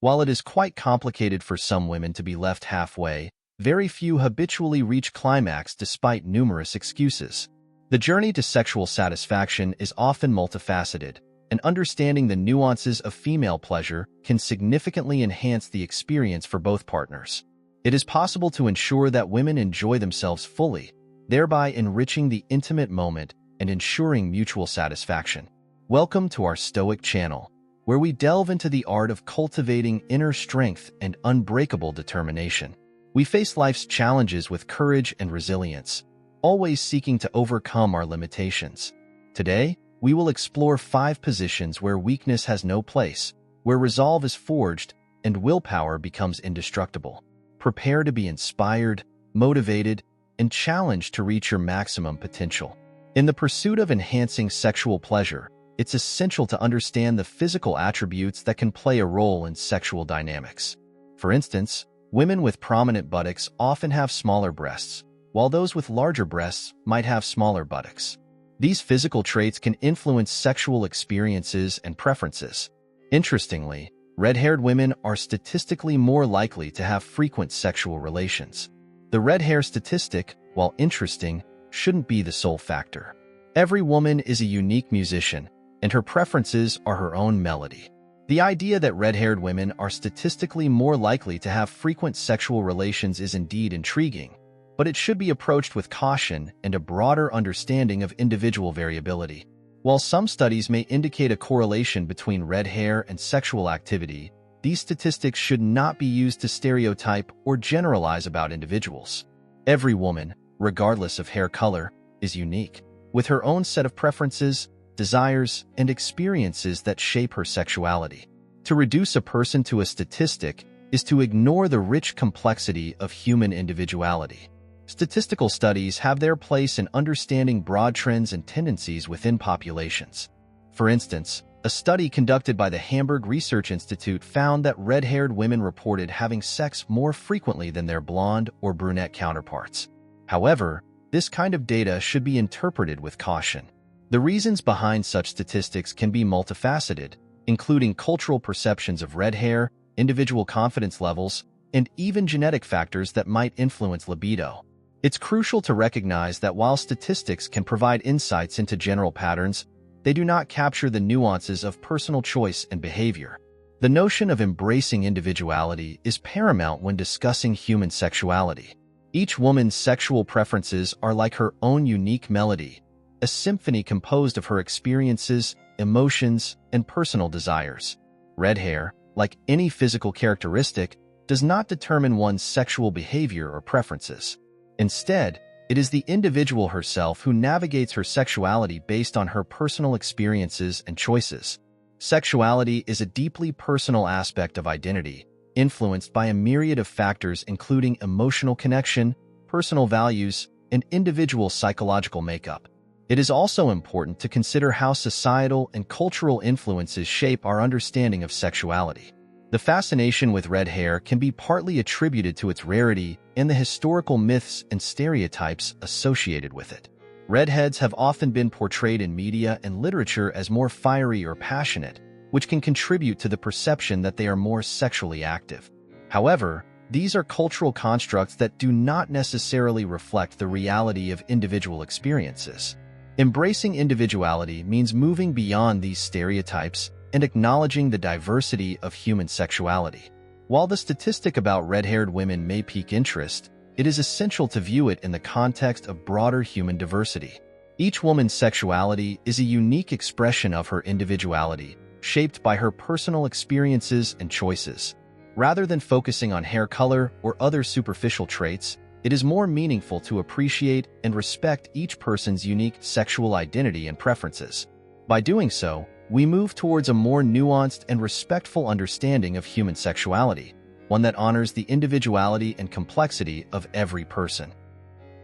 While it is quite complicated for some women to be left halfway, very few habitually reach climax despite numerous excuses. The journey to sexual satisfaction is often multifaceted, and understanding the nuances of female pleasure can significantly enhance the experience for both partners. It is possible to ensure that women enjoy themselves fully, thereby enriching the intimate moment and ensuring mutual satisfaction. Welcome to our Stoic channel, where we delve into the art of cultivating inner strength and unbreakable determination. We face life's challenges with courage and resilience, always seeking to overcome our limitations. Today, we will explore 5 positions where weakness has no place, where resolve is forged, and willpower becomes indestructible. Prepare to be inspired, motivated, and challenged to reach your maximum potential. In the pursuit of enhancing sexual pleasure, it's essential to understand the physical attributes that can play a role in sexual dynamics. For instance, women with prominent buttocks often have smaller breasts, while those with larger breasts might have smaller buttocks. These physical traits can influence sexual experiences and preferences. Interestingly, red-haired women are statistically more likely to have frequent sexual relations. The red hair statistic, while interesting, shouldn't be the sole factor. Every woman is a unique musician, and her preferences are her own melody. The idea that red-haired women are statistically more likely to have frequent sexual relations is indeed intriguing, but it should be approached with caution and a broader understanding of individual variability. While some studies may indicate a correlation between red hair and sexual activity, these statistics should not be used to stereotype or generalize about individuals. Every woman, regardless of hair color, is unique, with her own set of preferences, desires, and experiences that shape her sexuality. To reduce a person to a statistic is to ignore the rich complexity of human individuality. Statistical studies have their place in understanding broad trends and tendencies within populations. For instance, a study conducted by the Hamburg Research Institute found that red-haired women reported having sex more frequently than their blonde or brunette counterparts. However, this kind of data should be interpreted with caution. The reasons behind such statistics can be multifaceted, including cultural perceptions of red hair, individual confidence levels, and even genetic factors that might influence libido. It's crucial to recognize that while statistics can provide insights into general patterns, they do not capture the nuances of personal choice and behavior. The notion of embracing individuality is paramount when discussing human sexuality. Each woman's sexual preferences are like her own unique melody, a symphony composed of her experiences, emotions, and personal desires. Red hair, like any physical characteristic, does not determine one's sexual behavior or preferences. Instead, it is the individual herself who navigates her sexuality based on her personal experiences and choices. Sexuality is a deeply personal aspect of identity, influenced by a myriad of factors including emotional connection, personal values, and individual psychological makeup. It is also important to consider how societal and cultural influences shape our understanding of sexuality. The fascination with red hair can be partly attributed to its rarity and the historical myths and stereotypes associated with it. Redheads have often been portrayed in media and literature as more fiery or passionate, which can contribute to the perception that they are more sexually active. However, these are cultural constructs that do not necessarily reflect the reality of individual experiences. Embracing individuality means moving beyond these stereotypes and acknowledging the diversity of human sexuality. While the statistic about red-haired women may pique interest, it is essential to view it in the context of broader human diversity. Each woman's sexuality is a unique expression of her individuality, shaped by her personal experiences and choices. Rather than focusing on hair color or other superficial traits, it is more meaningful to appreciate and respect each person's unique sexual identity and preferences. By doing so, we move towards a more nuanced and respectful understanding of human sexuality, one that honors the individuality and complexity of every person.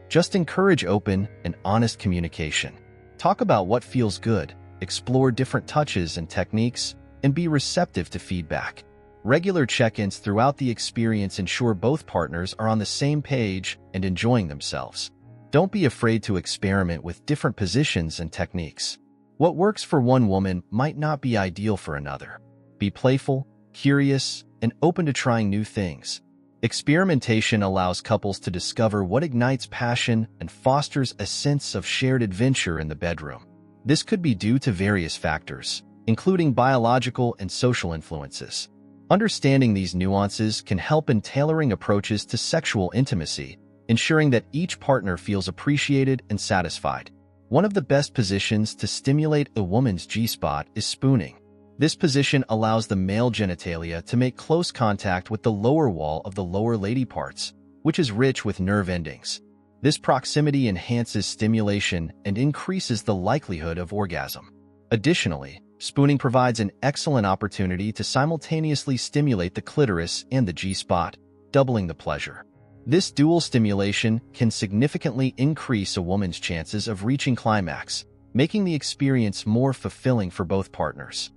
Just encourage open and honest communication. Talk about what feels good, explore different touches and techniques, and be receptive to feedback. Regular check-ins throughout the experience ensure both partners are on the same page and enjoying themselves. Don't be afraid to experiment with different positions and techniques. What works for one woman might not be ideal for another. Be playful, curious, and open to trying new things. Experimentation allows couples to discover what ignites passion and fosters a sense of shared adventure in the bedroom. This could be due to various factors, including biological and social influences. Understanding these nuances can help in tailoring approaches to sexual intimacy, ensuring that each partner feels appreciated and satisfied. One of the best positions to stimulate a woman's G-spot is spooning. This position allows the male genitalia to make close contact with the lower wall of the lower lady parts, which is rich with nerve endings. This proximity enhances stimulation and increases the likelihood of orgasm. Additionally, spooning provides an excellent opportunity to simultaneously stimulate the clitoris and the G-spot, doubling the pleasure. This dual stimulation can significantly increase a woman's chances of reaching climax, making the experience more fulfilling for both partners.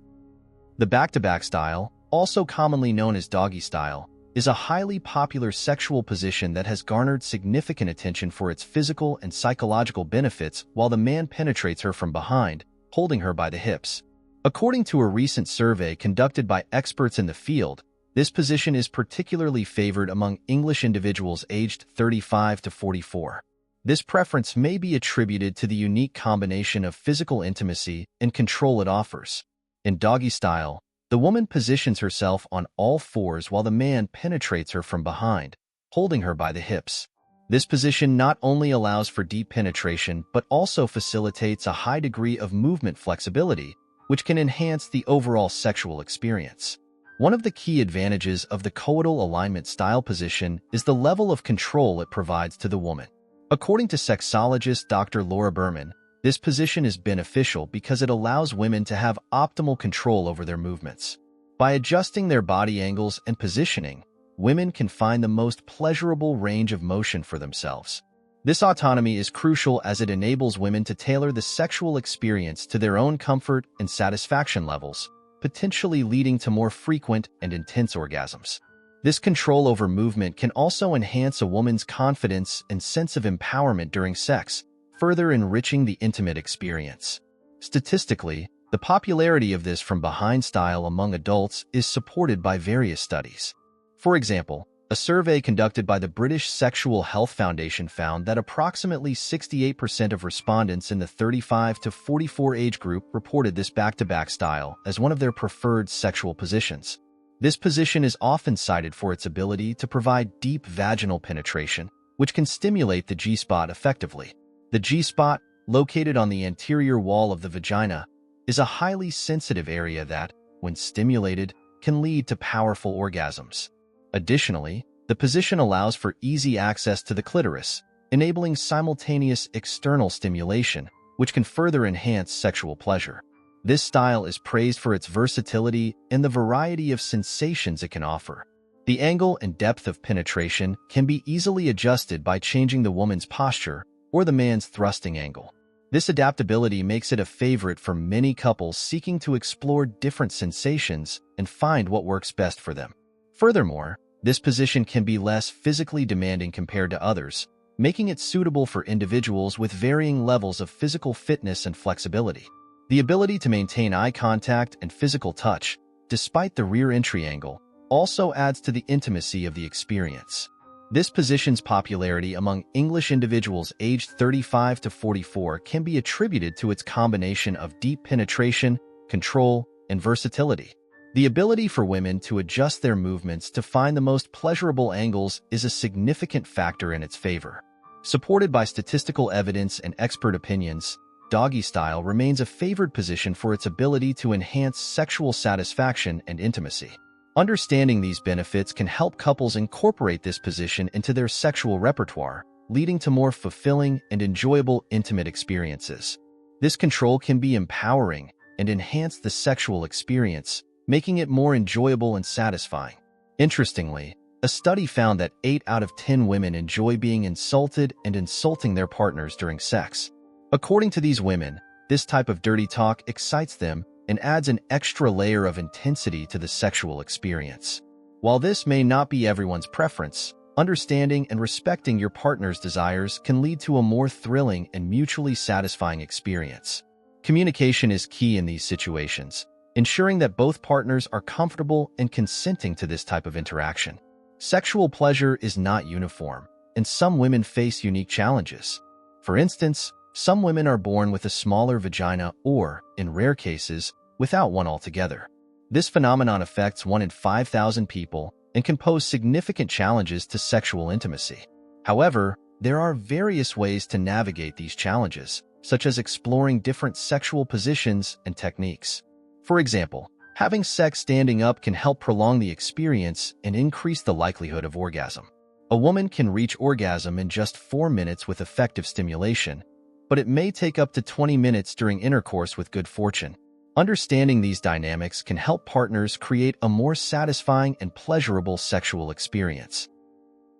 The back-to-back style, also commonly known as doggy style, is a highly popular sexual position that has garnered significant attention for its physical and psychological benefits while the man penetrates her from behind, holding her by the hips. According to a recent survey conducted by experts in the field, this position is particularly favored among English individuals aged 35 to 44. This preference may be attributed to the unique combination of physical intimacy and control it offers. In doggy style, the woman positions herself on all fours while the man penetrates her from behind, holding her by the hips. This position not only allows for deep penetration but also facilitates a high degree of movement flexibility, which can enhance the overall sexual experience. One of the key advantages of the coital alignment style position is the level of control it provides to the woman. According to sexologist Dr. Laura Berman, this position is beneficial because it allows women to have optimal control over their movements. By adjusting their body angles and positioning, women can find the most pleasurable range of motion for themselves. This autonomy is crucial as it enables women to tailor the sexual experience to their own comfort and satisfaction levels, potentially leading to more frequent and intense orgasms. This control over movement can also enhance a woman's confidence and sense of empowerment during sex, further enriching the intimate experience. Statistically, the popularity of this from behind style among adults is supported by various studies. For example, a survey conducted by the British Sexual Health Foundation found that approximately 68% of respondents in the 35 to 44 age group reported this back-to-back style as one of their preferred sexual positions. This position is often cited for its ability to provide deep vaginal penetration, which can stimulate the G-spot effectively. The G-spot, located on the anterior wall of the vagina, is a highly sensitive area that, when stimulated, can lead to powerful orgasms. Additionally, the position allows for easy access to the clitoris, enabling simultaneous external stimulation, which can further enhance sexual pleasure. This style is praised for its versatility and the variety of sensations it can offer. The angle and depth of penetration can be easily adjusted by changing the woman's posture or the man's thrusting angle. This adaptability makes it a favorite for many couples seeking to explore different sensations and find what works best for them. Furthermore, this position can be less physically demanding compared to others, making it suitable for individuals with varying levels of physical fitness and flexibility. The ability to maintain eye contact and physical touch, despite the rear entry angle, also adds to the intimacy of the experience. This position's popularity among English individuals aged 35 to 44 can be attributed to its combination of deep penetration, control, and versatility. The ability for women to adjust their movements to find the most pleasurable angles is a significant factor in its favor. Supported by statistical evidence and expert opinions, doggy style remains a favored position for its ability to enhance sexual satisfaction and intimacy. Understanding these benefits can help couples incorporate this position into their sexual repertoire, leading to more fulfilling and enjoyable intimate experiences. This control can be empowering and enhance the sexual experience, making it more enjoyable and satisfying. Interestingly, a study found that 8 out of 10 women enjoy being insulted and insulting their partners during sex. According to these women, this type of dirty talk excites them and adds an extra layer of intensity to the sexual experience. While this may not be everyone's preference, understanding and respecting your partner's desires can lead to a more thrilling and mutually satisfying experience. Communication is key in these situations. ensuring that both partners are comfortable and consenting to this type of interaction. Sexual pleasure is not uniform, and some women face unique challenges. For instance, some women are born with a smaller vagina or, in rare cases, without one altogether. This phenomenon affects 1 in 5,000 people and can pose significant challenges to sexual intimacy. However, there are various ways to navigate these challenges, such as exploring different sexual positions and techniques. For example, having sex standing up can help prolong the experience and increase the likelihood of orgasm. A woman can reach orgasm in just 4 minutes with effective stimulation, but it may take up to 20 minutes during intercourse with good fortune. Understanding these dynamics can help partners create a more satisfying and pleasurable sexual experience.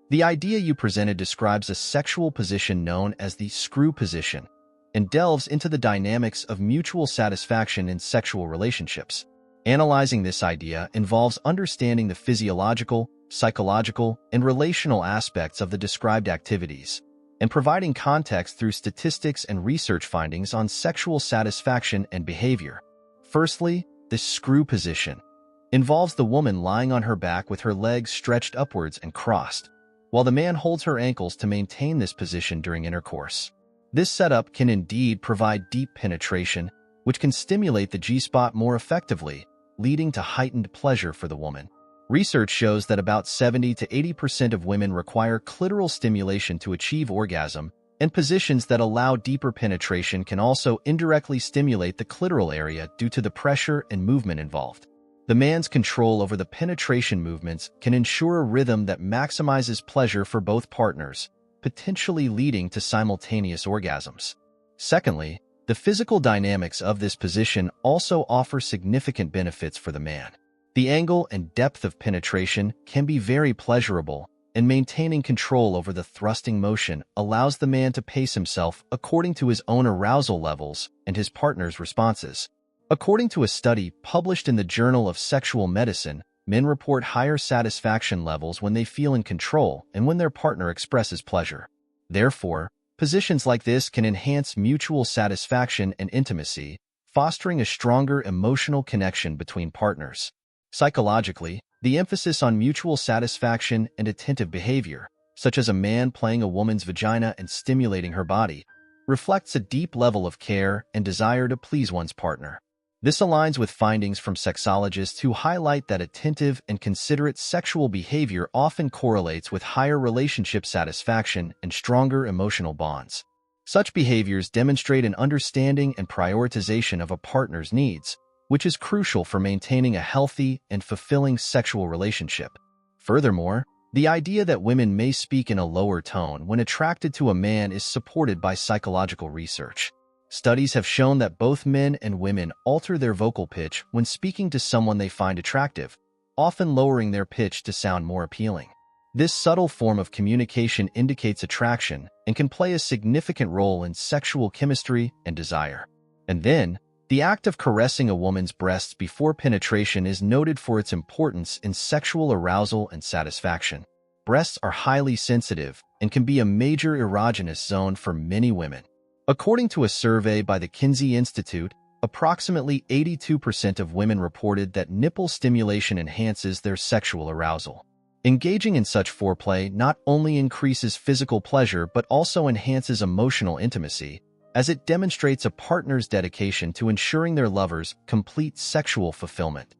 The idea you presented describes a sexual position known as the screw position and delves into the dynamics of mutual satisfaction in sexual relationships. Analyzing this idea involves understanding the physiological, psychological, and relational aspects of the described activities, and providing context through statistics and research findings on sexual satisfaction and behavior. Firstly, the screw position involves the woman lying on her back with her legs stretched upwards and crossed, while the man holds her ankles to maintain this position during intercourse. This setup can indeed provide deep penetration, which can stimulate the G-spot more effectively, leading to heightened pleasure for the woman. Research shows that about 70 to 80% of women require clitoral stimulation to achieve orgasm, and positions that allow deeper penetration can also indirectly stimulate the clitoral area due to the pressure and movement involved. The man's control over the penetration movements can ensure a rhythm that maximizes pleasure for both partners, potentially leading to simultaneous orgasms. Secondly, the physical dynamics of this position also offer significant benefits for the man. The angle and depth of penetration can be very pleasurable, and maintaining control over the thrusting motion allows the man to pace himself according to his own arousal levels and his partner's responses. According to a study published in the Journal of Sexual Medicine, men report higher satisfaction levels when they feel in control and when their partner expresses pleasure. Therefore, positions like this can enhance mutual satisfaction and intimacy, fostering a stronger emotional connection between partners. Psychologically, the emphasis on mutual satisfaction and attentive behavior, such as a man playing a woman's vagina and stimulating her body, reflects a deep level of care and desire to please one's partner. This aligns with findings from sexologists who highlight that attentive and considerate sexual behavior often correlates with higher relationship satisfaction and stronger emotional bonds. Such behaviors demonstrate an understanding and prioritization of a partner's needs, which is crucial for maintaining a healthy and fulfilling sexual relationship. Furthermore, the idea that women may speak in a lower tone when attracted to a man is supported by psychological research. Studies have shown that both men and women alter their vocal pitch when speaking to someone they find attractive, often lowering their pitch to sound more appealing. This subtle form of communication indicates attraction and can play a significant role in sexual chemistry and desire. And then, the act of caressing a woman's breasts before penetration is noted for its importance in sexual arousal and satisfaction. Breasts are highly sensitive and can be a major erogenous zone for many women. According to a survey by the Kinsey Institute, approximately 82% of women reported that nipple stimulation enhances their sexual arousal. Engaging in such foreplay not only increases physical pleasure but also enhances emotional intimacy, as it demonstrates a partner's dedication to ensuring their lovers' complete sexual fulfillment.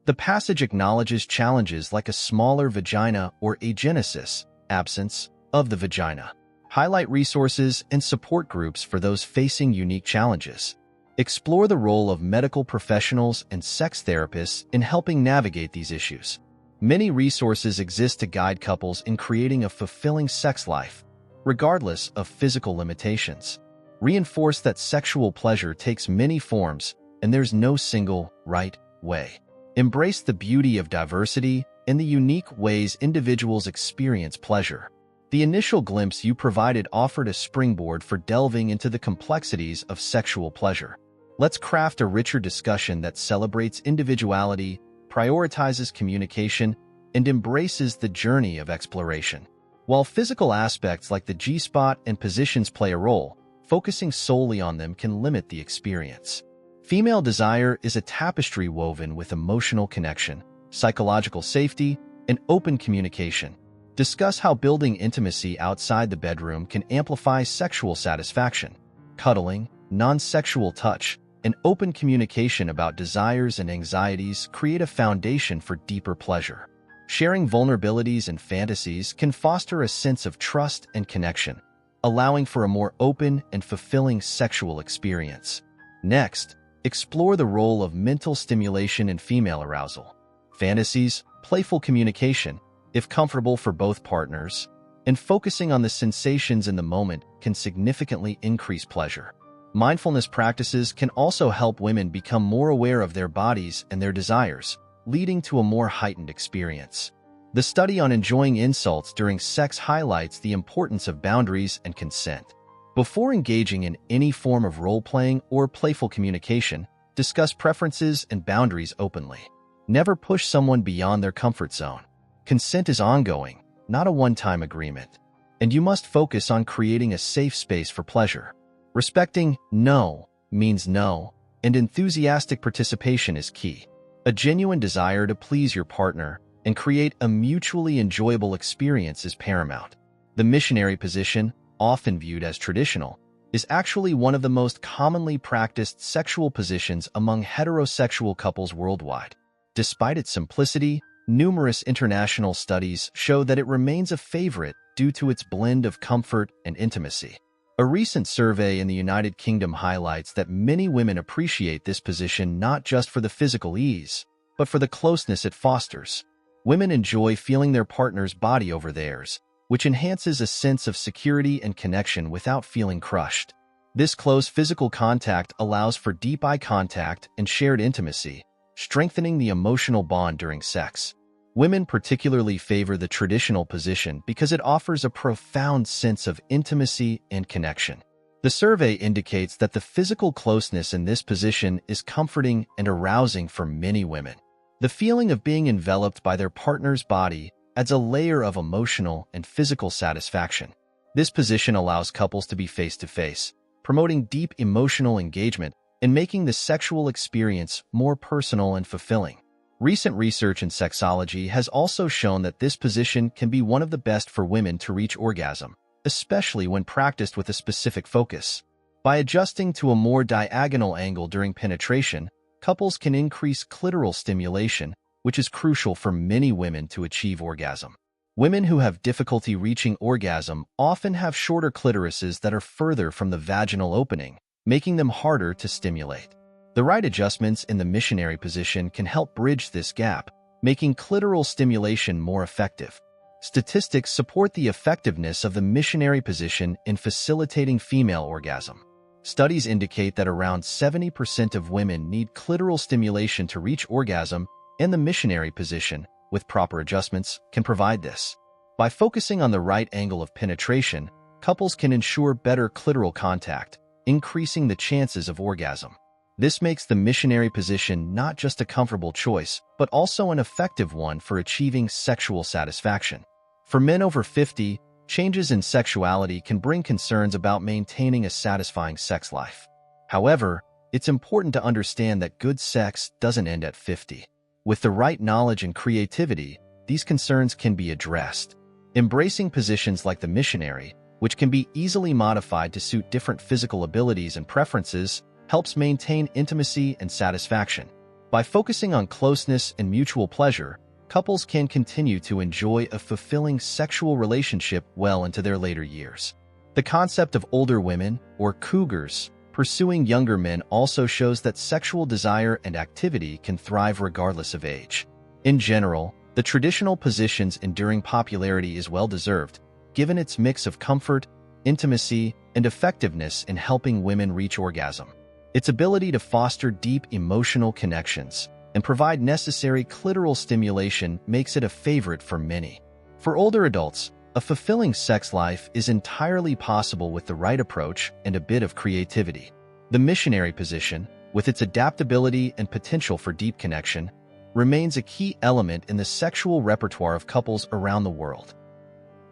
The passage acknowledges challenges like a smaller vagina or agenesis, absence of the vagina. Highlight resources and support groups for those facing unique challenges. Explore the role of medical professionals and sex therapists in helping navigate these issues. Many resources exist to guide couples in creating a fulfilling sex life, regardless of physical limitations. Reinforce that sexual pleasure takes many forms, and there's no single right way. Embrace the beauty of diversity and the unique ways individuals experience pleasure. The initial glimpse you provided offered a springboard for delving into the complexities of sexual pleasure. Let's craft a richer discussion that celebrates individuality, prioritizes communication, and embraces the journey of exploration. While physical aspects like the G-spot and positions play a role, focusing solely on them can limit the experience. Female desire is a tapestry woven with emotional connection, psychological safety, and open communication. Discuss how building intimacy outside the bedroom can amplify sexual satisfaction. Cuddling, non-sexual touch, and open communication about desires and anxieties create a foundation for deeper pleasure. Sharing vulnerabilities and fantasies can foster a sense of trust and connection, allowing for a more open and fulfilling sexual experience. Next, explore the role of mental stimulation in female arousal. Fantasies, playful communication, if comfortable for both partners, and focusing on the sensations in the moment can significantly increase pleasure. Mindfulness practices can also help women become more aware of their bodies and their desires, leading to a more heightened experience. The study on enjoying insults during sex highlights the importance of boundaries and consent. Before engaging in any form of role-playing or playful communication, discuss preferences and boundaries openly. Never push someone beyond their comfort zone. Consent is ongoing, not a one-time agreement, and you must focus on creating a safe space for pleasure. Respecting no means no, and enthusiastic participation is key. A genuine desire to please your partner and create a mutually enjoyable experience is paramount. The missionary position, often viewed as traditional, is actually one of the most commonly practiced sexual positions among heterosexual couples worldwide. Despite its simplicity, numerous international studies show that it remains a favorite due to its blend of comfort and intimacy. A recent survey in the United Kingdom highlights that many women appreciate this position not just for the physical ease, but for the closeness it fosters. Women enjoy feeling their partner's body over theirs, which enhances a sense of security and connection without feeling crushed. This close physical contact allows for deep eye contact and shared intimacy, strengthening the emotional bond during sex. Women particularly favor the traditional position because it offers a profound sense of intimacy and connection. The survey indicates that the physical closeness in this position is comforting and arousing for many women. The feeling of being enveloped by their partner's body adds a layer of emotional and physical satisfaction. This position allows couples to be face-to-face, promoting deep emotional engagement and making the sexual experience more personal and fulfilling. Recent research in sexology has also shown that this position can be one of the best for women to reach orgasm, especially when practiced with a specific focus. By adjusting to a more diagonal angle during penetration, couples can increase clitoral stimulation, which is crucial for many women to achieve orgasm. Women who have difficulty reaching orgasm often have shorter clitorises that are further from the vaginal opening, making them harder to stimulate. The right adjustments in the missionary position can help bridge this gap, making clitoral stimulation more effective. Statistics support the effectiveness of the missionary position in facilitating female orgasm. Studies indicate that around 70% of women need clitoral stimulation to reach orgasm, and the missionary position, with proper adjustments, can provide this. By focusing on the right angle of penetration, couples can ensure better clitoral contact, increasing the chances of orgasm. This makes the missionary position not just a comfortable choice, but also an effective one for achieving sexual satisfaction. For men over 50, changes in sexuality can bring concerns about maintaining a satisfying sex life. However, it's important to understand that good sex doesn't end at 50. With the right knowledge and creativity, these concerns can be addressed. Embracing positions like the missionary, which can be easily modified to suit different physical abilities and preferences, helps maintain intimacy and satisfaction. By focusing on closeness and mutual pleasure, couples can continue to enjoy a fulfilling sexual relationship well into their later years. The concept of older women, or cougars, pursuing younger men also shows that sexual desire and activity can thrive regardless of age. In general, the traditional position's enduring popularity is well-deserved, given its mix of comfort, intimacy, and effectiveness in helping women reach orgasm. Its ability to foster deep emotional connections and provide necessary clitoral stimulation makes it a favorite for many. For older adults, a fulfilling sex life is entirely possible with the right approach and a bit of creativity. The missionary position, with its adaptability and potential for deep connection, remains a key element in the sexual repertoire of couples around the world.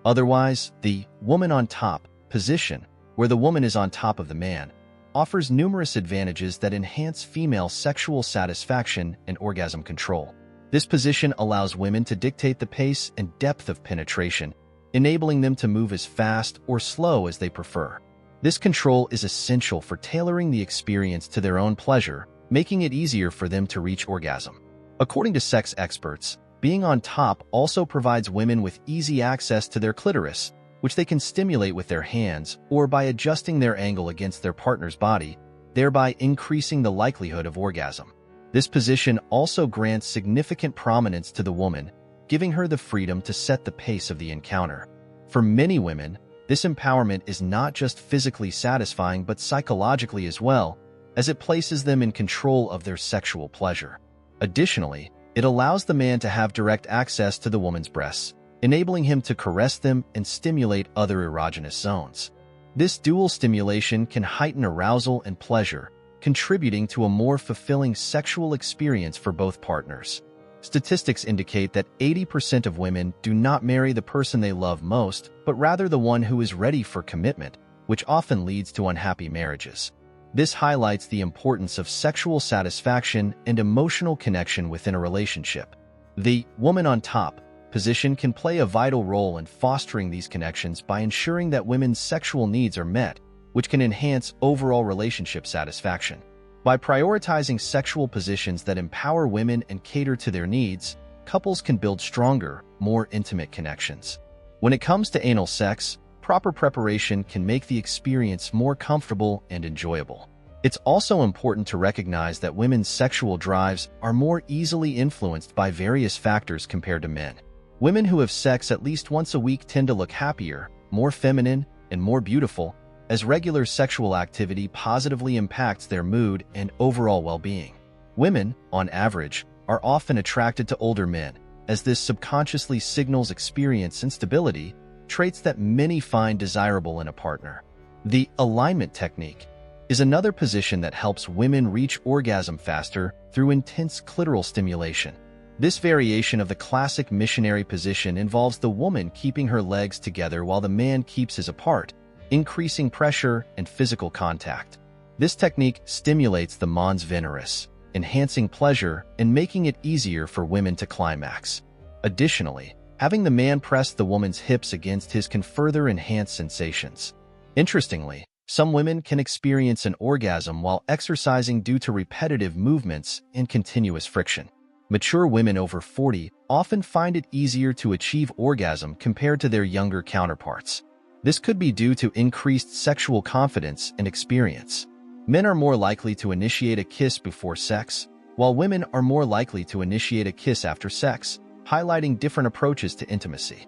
Otherwise, the woman on top position, where the woman is on top of the man, offers numerous advantages that enhance female sexual satisfaction and orgasm control. This position allows women to dictate the pace and depth of penetration, enabling them to move as fast or slow as they prefer. This control is essential for tailoring the experience to their own pleasure, making it easier for them to reach orgasm. According to sex experts, being on top also provides women with easy access to their clitoris, which they can stimulate with their hands or by adjusting their angle against their partner's body, thereby increasing the likelihood of orgasm. This position also grants significant prominence to the woman, giving her the freedom to set the pace of the encounter. For many women, this empowerment is not just physically satisfying but psychologically as well, as it places them in control of their sexual pleasure. Additionally, it allows the man to have direct access to the woman's breasts, enabling him to caress them and stimulate other erogenous zones. This dual stimulation can heighten arousal and pleasure, contributing to a more fulfilling sexual experience for both partners. Statistics indicate that 80% of women do not marry the person they love most, but rather the one who is ready for commitment, which often leads to unhappy marriages. This highlights the importance of sexual satisfaction and emotional connection within a relationship. The woman on top position can play a vital role in fostering these connections by ensuring that women's sexual needs are met, which can enhance overall relationship satisfaction. By prioritizing sexual positions that empower women and cater to their needs, couples can build stronger, more intimate connections. When it comes to anal sex, proper preparation can make the experience more comfortable and enjoyable. It's also important to recognize that women's sexual drives are more easily influenced by various factors compared to men. Women who have sex at least once a week tend to look happier, more feminine, and more beautiful, as regular sexual activity positively impacts their mood and overall well-being. Women, on average, are often attracted to older men, as this subconsciously signals experience and stability, traits that many find desirable in a partner. The alignment technique is another position that helps women reach orgasm faster through intense clitoral stimulation. This variation of the classic missionary position involves the woman keeping her legs together while the man keeps his apart, increasing pressure and physical contact. This technique stimulates the mons veneris, enhancing pleasure and making it easier for women to climax. Additionally, having the man press the woman's hips against his can further enhance sensations. Interestingly, some women can experience an orgasm while exercising due to repetitive movements and continuous friction. Mature women over 40 often find it easier to achieve orgasm compared to their younger counterparts. This could be due to increased sexual confidence and experience. Men are more likely to initiate a kiss before sex, while women are more likely to initiate a kiss after sex, highlighting different approaches to intimacy.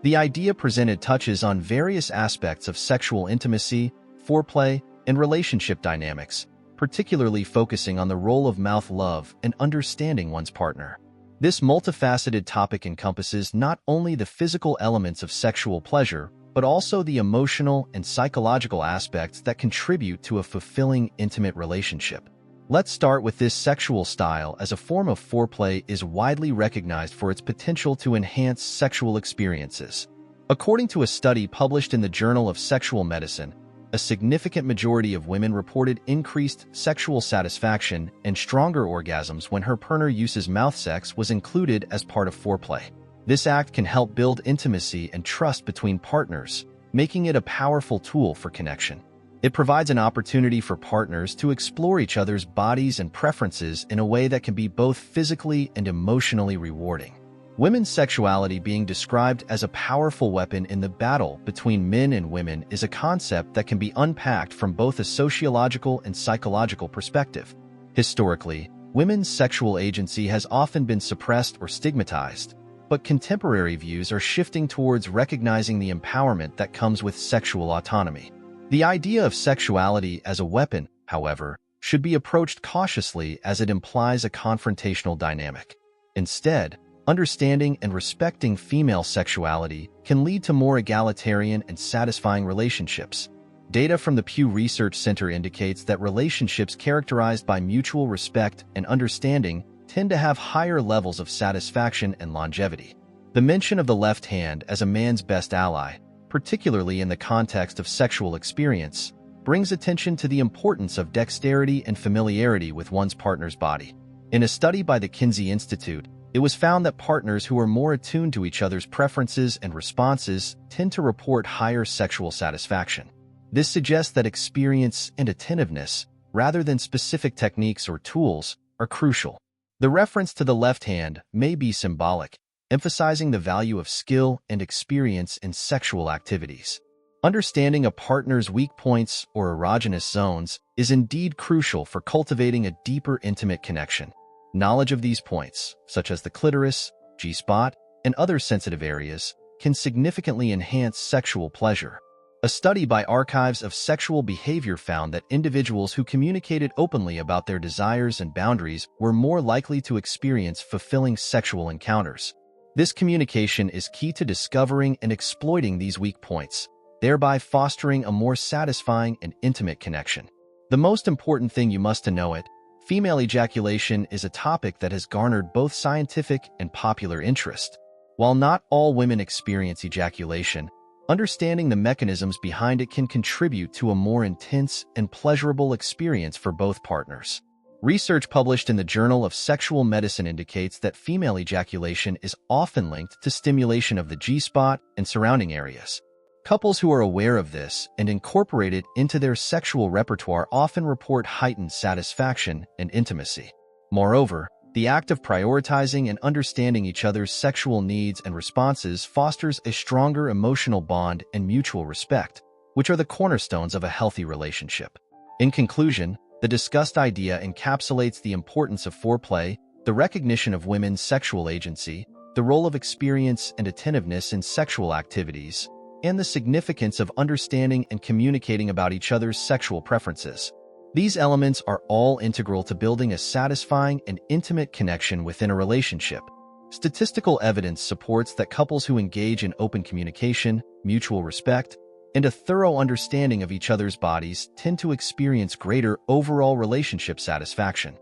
The idea presented touches on various aspects of sexual intimacy, foreplay, and relationship dynamics, particularly focusing on the role of mouth love and understanding one's partner. This multifaceted topic encompasses not only the physical elements of sexual pleasure, but also the emotional and psychological aspects that contribute to a fulfilling, intimate relationship. Let's start with this sexual style, as a form of foreplay is widely recognized for its potential to enhance sexual experiences. According to a study published in the Journal of Sexual Medicine, a significant majority of women reported increased sexual satisfaction and stronger orgasms when her partner uses mouth sex was included as part of foreplay. This act can help build intimacy and trust between partners, making it a powerful tool for connection. It provides an opportunity for partners to explore each other's bodies and preferences in a way that can be both physically and emotionally rewarding. Women's sexuality being described as a powerful weapon in the battle between men and women is a concept that can be unpacked from both a sociological and psychological perspective. Historically, women's sexual agency has often been suppressed or stigmatized, but contemporary views are shifting towards recognizing the empowerment that comes with sexual autonomy. The idea of sexuality as a weapon, however, should be approached cautiously, as it implies a confrontational dynamic. Instead, understanding and respecting female sexuality can lead to more egalitarian and satisfying relationships. Data from the Pew Research Center indicates that relationships characterized by mutual respect and understanding tend to have higher levels of satisfaction and longevity. The mention of the left hand as a man's best ally, particularly in the context of sexual experience, brings attention to the importance of dexterity and familiarity with one's partner's body. In a study by the Kinsey Institute, it was found that partners who are more attuned to each other's preferences and responses tend to report higher sexual satisfaction. This suggests that experience and attentiveness, rather than specific techniques or tools, are crucial. The reference to the left hand may be symbolic, emphasizing the value of skill and experience in sexual activities. Understanding a partner's weak points or erogenous zones is indeed crucial for cultivating a deeper intimate connection. Knowledge of these points, such as the clitoris, G-spot, and other sensitive areas, can significantly enhance sexual pleasure. A study by Archives of Sexual Behavior found that individuals who communicated openly about their desires and boundaries were more likely to experience fulfilling sexual encounters. This communication is key to discovering and exploiting these weak points, thereby fostering a more satisfying and intimate connection. The most important thing you must know it, female ejaculation is a topic that has garnered both scientific and popular interest. While not all women experience ejaculation, understanding the mechanisms behind it can contribute to a more intense and pleasurable experience for both partners. Research published in the Journal of Sexual Medicine indicates that female ejaculation is often linked to stimulation of the G-spot and surrounding areas. Couples who are aware of this and incorporate it into their sexual repertoire often report heightened satisfaction and intimacy. Moreover, the act of prioritizing and understanding each other's sexual needs and responses fosters a stronger emotional bond and mutual respect, which are the cornerstones of a healthy relationship. In conclusion, the discussed idea encapsulates the importance of foreplay, the recognition of women's sexual agency, the role of experience and attentiveness in sexual activities, and the significance of understanding and communicating about each other's sexual preferences. These elements are all integral to building a satisfying and intimate connection within a relationship. Statistical evidence supports that couples who engage in open communication, mutual respect, and a thorough understanding of each other's bodies tend to experience greater overall relationship satisfaction.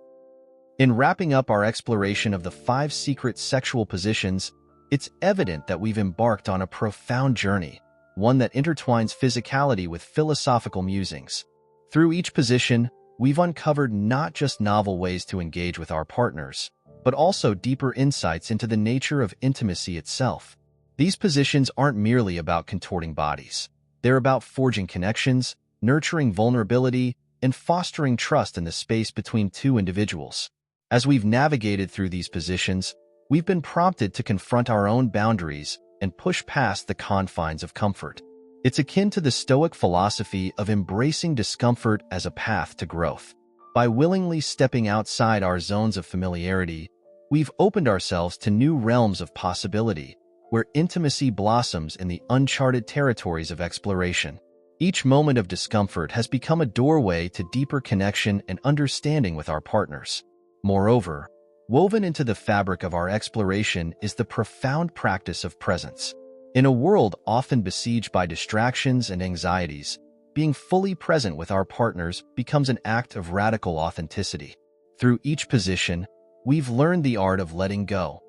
In wrapping up our exploration of the 5 secret sexual positions, it's evident that we've embarked on a profound journey, one that intertwines physicality with philosophical musings. Through each position, we've uncovered not just novel ways to engage with our partners, but also deeper insights into the nature of intimacy itself. These positions aren't merely about contorting bodies. They're about forging connections, nurturing vulnerability, and fostering trust in the space between two individuals. As we've navigated through these positions, we've been prompted to confront our own boundaries and push past the confines of comfort. It's akin to the Stoic philosophy of embracing discomfort as a path to growth. By willingly stepping outside our zones of familiarity, we've opened ourselves to new realms of possibility, where intimacy blossoms in the uncharted territories of exploration. Each moment of discomfort has become a doorway to deeper connection and understanding with our partners. Moreover, woven into the fabric of our exploration is the profound practice of presence. In a world often besieged by distractions and anxieties, being fully present with our partners becomes an act of radical authenticity. Through each position, we've learned the art of letting go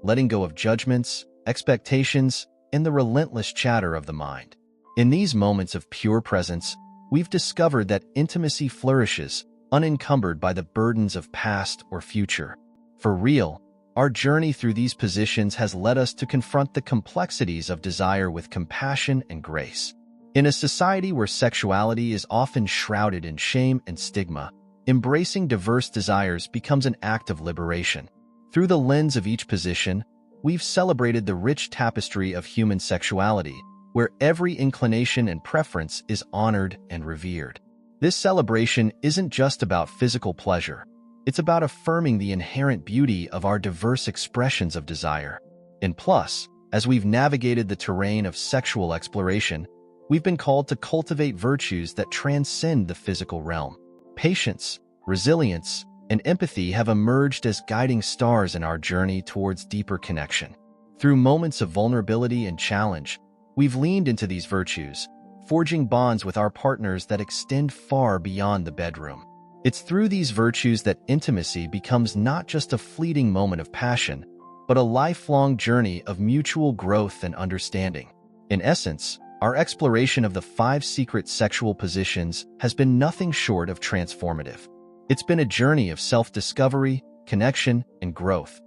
of judgments, expectations, and the relentless chatter of the mind. In these moments of pure presence, we've discovered that intimacy flourishes, unencumbered by the burdens of past or future. For real, our journey through these positions has led us to confront the complexities of desire with compassion and grace. In a society where sexuality is often shrouded in shame and stigma, embracing diverse desires becomes an act of liberation. Through the lens of each position, we've celebrated the rich tapestry of human sexuality, where every inclination and preference is honored and revered. This celebration isn't just about physical pleasure. It's about affirming the inherent beauty of our diverse expressions of desire. And plus, as we've navigated the terrain of sexual exploration, we've been called to cultivate virtues that transcend the physical realm. Patience, resilience, and empathy have emerged as guiding stars in our journey towards deeper connection. Through moments of vulnerability and challenge, we've leaned into these virtues, forging bonds with our partners that extend far beyond the bedroom. It's through these virtues that intimacy becomes not just a fleeting moment of passion, but a lifelong journey of mutual growth and understanding. In essence, Our exploration of the 5 secret sexual positions has been nothing short of transformative. It's been a journey of self-discovery, connection, and growth,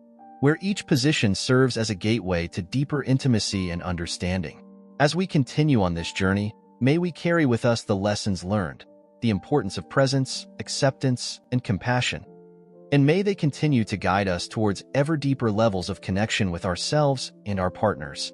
where each position serves as a gateway to deeper intimacy and understanding. As we continue on this journey, may we carry with us the lessons learned, the importance of presence, acceptance, and compassion. And may they continue to guide us towards ever deeper levels of connection with ourselves and our partners.